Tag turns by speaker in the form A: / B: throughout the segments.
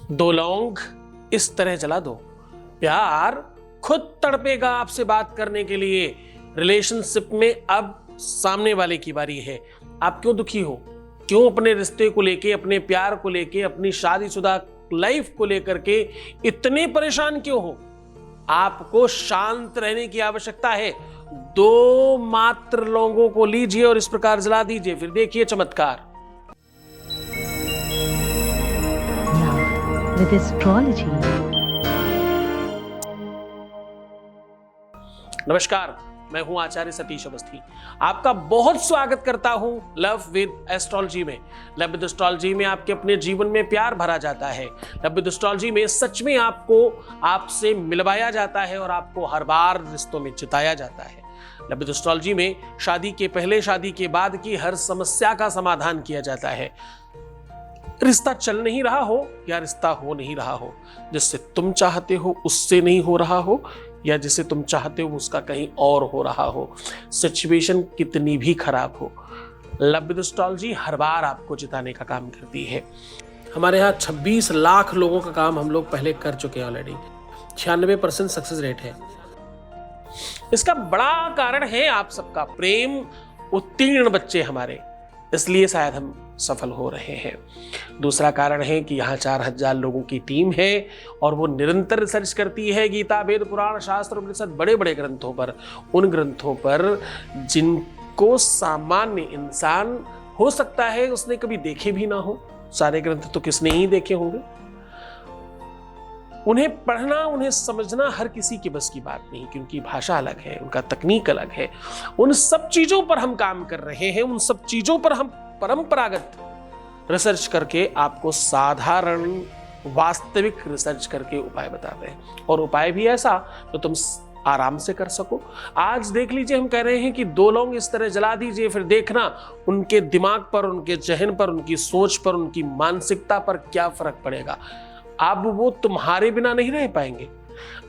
A: दो लौंग इस तरह जला दो। प्यार खुद तड़पेगा आपसे बात करने के लिए। रिलेशनशिप में अब सामने वाले की बारी है। आप क्यों दुखी हो? क्यों अपने रिश्ते को लेके, अपने प्यार को लेके, अपनी शादीशुदा लाइफ को लेकर के इतने परेशान क्यों हो? आपको शांत रहने की आवश्यकता है। दो मात्र लौंगों को लीजिए और इस प्रकार जला दीजिए, फिर देखिए चमत्कार।
B: With astrology.
A: नमस्कार, मैं हूं आचार्य सतीश अवस्थी। आपका बहुत स्वागत करता हूं लव विद एस्ट्रोलॉजी में। लव विद एस्ट्रोलॉजी में आपके अपने जीवन में प्यार भरा जाता है। लव विद एस्ट्रोलॉजी में सच में आपको आपसे मिलवाया जाता है और आपको हर बार रिश्तों में जिताया जाता है। लव विद एस्ट्रोलॉजी में शादी के पहले, शादी के बाद की हर समस्या का समाधान किया जाता है। रिश्ता चल नहीं रहा हो या रिश्ता हो नहीं रहा हो, जिससे तुम चाहते हो उससे नहीं हो रहा हो, या जिसे तुम चाहते हो उसका कहीं और हो रहा हो, सिचुएशन कितनी भी खराब हो, लव विद एस्ट्रोलॉजी हर बार आपको जिताने का काम करती है। हमारे यहाँ 26 लाख लोगों का काम हम लोग पहले कर चुके हैं ऑलरेडी। 96% सक्सेस रेट है। इसका बड़ा कारण है आप सबका प्रेम, उत्तीर्ण बच्चे हमारे, इसलिए शायद हम सफल हो रहे हैं। दूसरा कारण है कि यहाँ 4000 लोगों की टीम है और वो निरंतर रिसर्च करती है गीता, वेद, पुराण, शास्त्र, उपनिषद, बड़े बड़े ग्रंथों पर, उन ग्रंथों पर जिनको सामान्य इंसान हो सकता है उसने कभी देखे भी ना हो। सारे ग्रंथ तो किसने ही देखे होंगे। उन्हें पढ़ना, उन्हें समझना हर किसी के बस की बात नहीं, क्योंकि भाषा अलग है, उनका तकनीक अलग है। उन सब चीजों पर हम काम कर रहे हैं। उन सब चीजों पर हम परंपरागत रिसर्च करके आपको साधारण वास्तविक रिसर्च करके उपाय बता रहे हैं, और उपाय भी ऐसा तो तुम आराम से कर सको। आज देख लीजिए, हम कह रहे हैं कि 2 लौंग इस तरह जला दीजिए, फिर देखना उनके दिमाग पर, उनके जहन पर, उनकी सोच पर, उनकी मानसिकता पर क्या फर्क पड़ेगा। अब वो तुम्हारे बिना नहीं रह पाएंगे।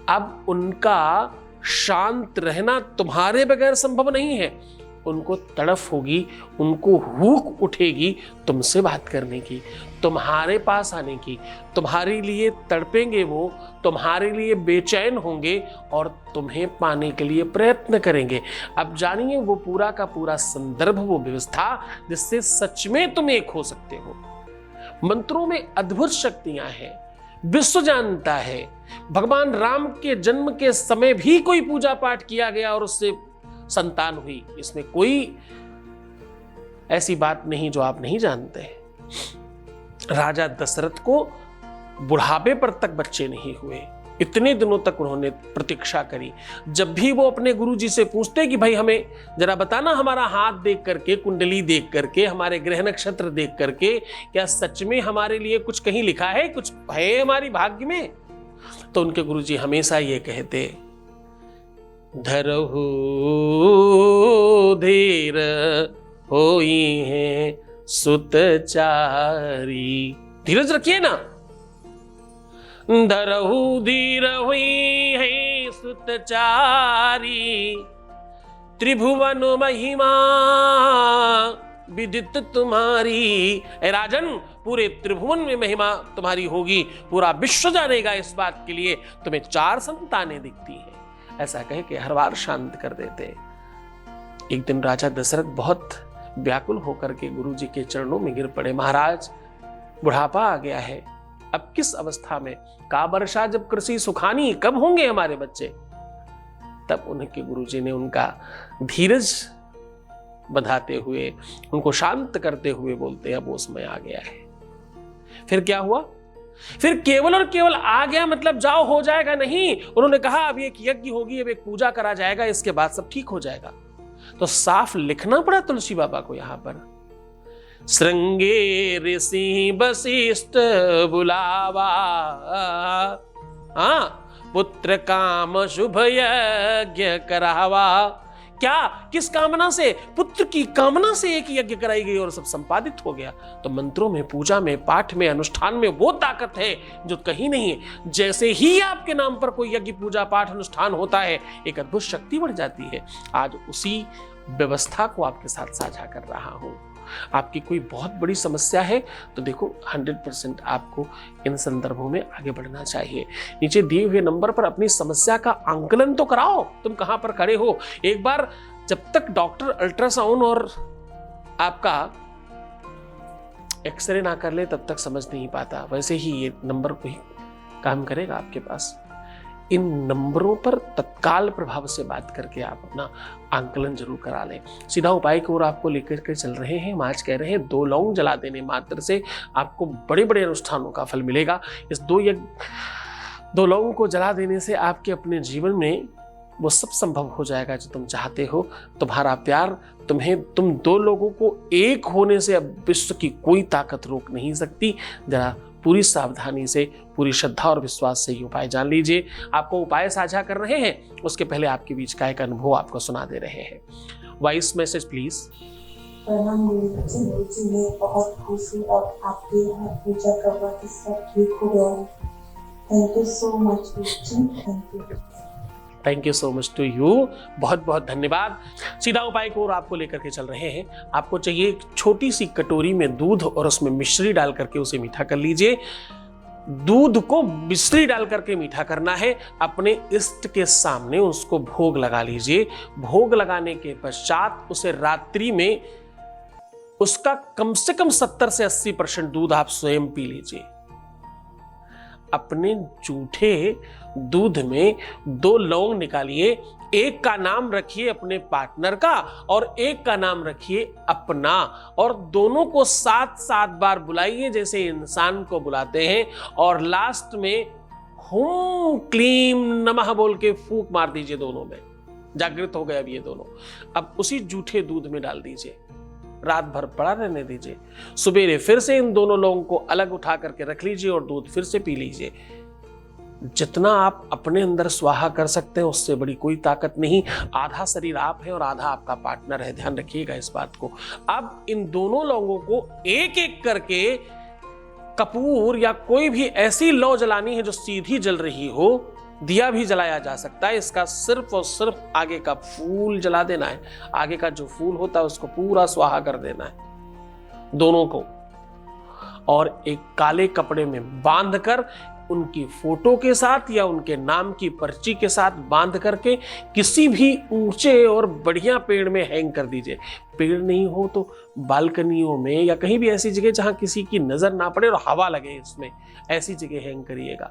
A: अब उनका शांत रहना तुम्हारे बगैर संभव नहीं है। उनको तड़फ होगी, उनको भूख उठेगी तुमसे बात करने की, तुम्हारे पास आने की। तुम्हारे लिए तड़पेंगे वो, तुम्हारे लिए बेचैन होंगे और तुम्हें पाने के लिए प्रयत्न करेंगे। अब जानिए वो पूरा का पूरा संदर्भ, वो व्यवस्था जिससे सच में तुम एक हो सकते हो। मंत्रों में अद्भुत शक्तियां हैं, विश्व जानता है। भगवान राम के जन्म के समय भी कोई पूजा पाठ किया गया और उससे संतान हुई। इसमें कोई ऐसी बात नहीं जो आप नहीं जानते। राजा दशरथ को बुढ़ापे पर तक बच्चे नहीं हुए। इतने दिनों तक उन्होंने प्रतीक्षा करी। जब भी वो अपने गुरुजी से पूछते कि भाई हमें जरा बताना, हमारा हाथ देख करके, कुंडली देख करके, हमारे ग्रह नक्षत्र देख करके, क्या सच में हमारे लिए कुछ कहीं लिखा है, कुछ है हमारी भाग्य में? तो उनके गुरुजी हमेशा ये कहते, धरहु धीर होई है सुतचारी। धीरज रखिए ना। धरहु धीर हुई है सुतचारी, त्रिभुवन महिमा विदित तुम्हारी। ए राजन, पूरे त्रिभुवन में महिमा तुम्हारी होगी, पूरा विश्व जानेगा इस बात के लिए तुम्हें 4 संतानें दिखती हैं। ऐसा कह के हर बार शांत कर देते। एक दिन राजा दशरथ बहुत व्याकुल होकर के गुरुजी के चरणों में गिर पड़े। महाराज, बुढ़ापा आ गया है, अब किस अवस्था में, का वर्षा जब कृषि सुखानी, कब होंगे हमारे बच्चे? तब उनके गुरुजी ने उनका धीरज बधाते हुए, उनको शांत करते हुए बोलते, अब वो समय आ गया है। फिर क्या हुआ? फिर केवल और केवल आ गया मतलब जाओ हो जाएगा नहीं। उन्होंने कहा अब एक यज्ञ होगी, अब एक पूजा करा जाएगा, इसके बाद सब ठीक हो जाएगा। तो साफ लिखना पड़ा तुलसी बाबा को यहां पर, श्रृंगे ऋषि वशिष्ठ बुलावा, पुत्र काम शुभ यज्ञ करावा। क्या, किस कामना से? पुत्र की कामना से एक यज्ञ कराई गई और सब संपादित हो गया। तो मंत्रों में, पूजा में, पाठ में, अनुष्ठान में वो ताकत है जो कहीं नहीं है। जैसे ही आपके नाम पर कोई यज्ञ, पूजा, पाठ, अनुष्ठान होता है, एक अद्भुत शक्ति बढ़ जाती है। आज उसी व्यवस्था को आपके साथ साझा कर रहा हूं। आपकी कोई बहुत बड़ी समस्या है तो देखो 100% आपको इन संदर्भों में आगे बढ़ना चाहिए। नीचे दिए हुए नंबर पर अपनी समस्या का आंकलन तो कराओ, तुम कहां पर खड़े हो। एक बार जब तक डॉक्टर अल्ट्रासाउंड और आपका एक्सरे ना कर ले तब तक समझ नहीं पाता, वैसे ही ये नंबर कोई काम करेगा आपके पास। इन नंबरों पर तत्काल प्रभाव से बात करके आप अपना आंकलन जरूर करा लें। सीधा उपाय की ओर आपको लेकर के चल रहे हैं। हम आज कह रहे हैं 2 लौंग जला देने मात्र से आपको बड़े बड़े अनुष्ठानों का फल मिलेगा। इस 2 लौंग को जला देने से आपके अपने जीवन में वो सब संभव हो जाएगा जो तुम चाहते हो। तुम्हारा प्यार तुम 2 लोगों को एक होने से अब विश्व की कोई ताकत रोक नहीं सकती। जरा पूरी सावधानी से, पूरी श्रद्धा और विश्वास से ये उपाय जान लीजिए। आपको उपाय साझा कर रहे हैं, उसके पहले आपके बीच का एक अनुभव आपको सुना दे रहे हैं। Voice message please.
B: बहुत खुश हूँ और आपके यहाँ पूजा करवा के सब ठीक हो गया। Thank you so much.
A: Thank you so much to you. बहुत बहुत धन्यवाद। सीधा उपाय को और आपको लेकर के चल रहे हैं। आपको चाहिए एक छोटी सी कटोरी में दूध और उसमें मिश्री डाल करके उसे मीठा कर लीजिए। दूध को मिश्री डाल करके मीठा करना है। अपने इष्ट के सामने उसको भोग लगा लीजिए। भोग लगाने के पश्चात उसे रात्रि में उसका कम से कम 70 से 80% दूध आप स्वयं पी लीजिए। अपने जूठे दूध में 2 लौंग निकालिए। एक का नाम रखिए अपने पार्टनर का और एक का नाम रखिए अपना, और दोनों को 7-7 बार बुलाइए जैसे इंसान को बुलाते हैं, और लास्ट में हुम क्लीम नमः बोल के फूंक मार दीजिए दोनों में। जागृत हो गए अब ये दोनों। अब उसी जूठे दूध में डाल दीजिए, रात भर पड़ा रहने दीजिए। सुबेरे फिर से इन दोनों लोगों को अलग उठा करके रख लीजिए और दूध फिर से पी लीजिए। जितना आप अपने अंदर स्वाहा कर सकते हैं उससे बड़ी कोई ताकत नहीं। आधा शरीर आप है और आधा आपका पार्टनर है, ध्यान रखिएगा इस बात को। अब इन दोनों लोगों को एक एक करके कपूर या कोई भी ऐसी लौ जलानी है जो सीधी जल रही हो। दिया भी जलाया जा सकता है, इसका सिर्फ और सिर्फ आगे का फूल जला देना है। आगे का जो फूल होता है उसको पूरा स्वाहा कर देना है दोनों को, और एक काले कपड़े में बांधकर उनकी फोटो के साथ या उनके नाम की पर्ची के साथ बांध करके किसी भी ऊंचे और बढ़िया पेड़ में हैंग कर दीजिए। पेड़ नहीं हो तो बालकनियों में या कहीं भी ऐसी जगह जहां किसी की नजर ना पड़े और हवा लगे, इसमें ऐसी जगह हैंग करिएगा।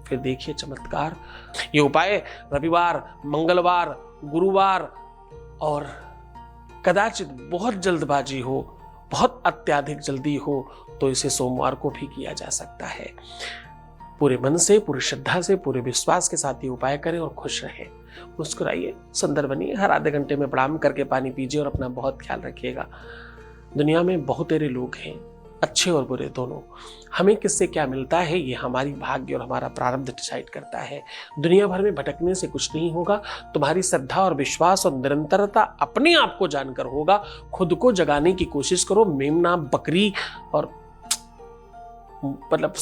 A: फिर देखिए चमत्कार। ये उपाय रविवार, मंगलवार, गुरुवार और कदाचित बहुत जल्दबाजी हो, बहुत अत्याधिक जल्दी हो तो इसे सोमवार को भी किया जा सकता है। पूरे मन से, पूरी श्रद्धा से, पूरे विश्वास के साथ ये उपाय करें और खुश रहें, मुस्कुराइए, सुंदर बनिए। हर आधे घंटे में प्रणाम करके पानी पीजिए और अपना बहुत ख्याल रखिएगा। दुनिया में बहुत तेरे लोग हैं, अच्छे और बुरे दोनों। हमें किससे क्या मिलता है ये हमारी भाग्य और हमारा प्रारब्ध डिसाइड करता है। दुनिया भर में भटकने से कुछ नहीं होगा। तुम्हारी श्रद्धा और विश्वास और निरंतरता अपने आप को जानकर होगा। खुद को जगाने की कोशिश करो। मेमना, बकरी और मतलब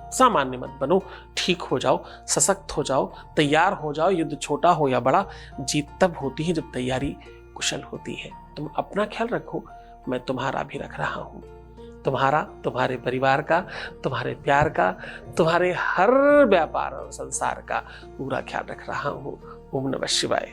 A: सामान्य मत बनो। ठीक हो जाओ, सशक्त हो जाओ, तैयार हो जाओ। युद्ध छोटा हो या बड़ा, जीत तब होती है जब तैयारी कुशल होती है। तुम अपना ख्याल रखो, मैं तुम्हारा भी रख रहा हूं। तुम्हारा, तुम्हारे परिवार का, तुम्हारे प्यार का, तुम्हारे हर व्यापार और संसार का पूरा ख्याल रख रहा हूं। ओम नमः शिवाय।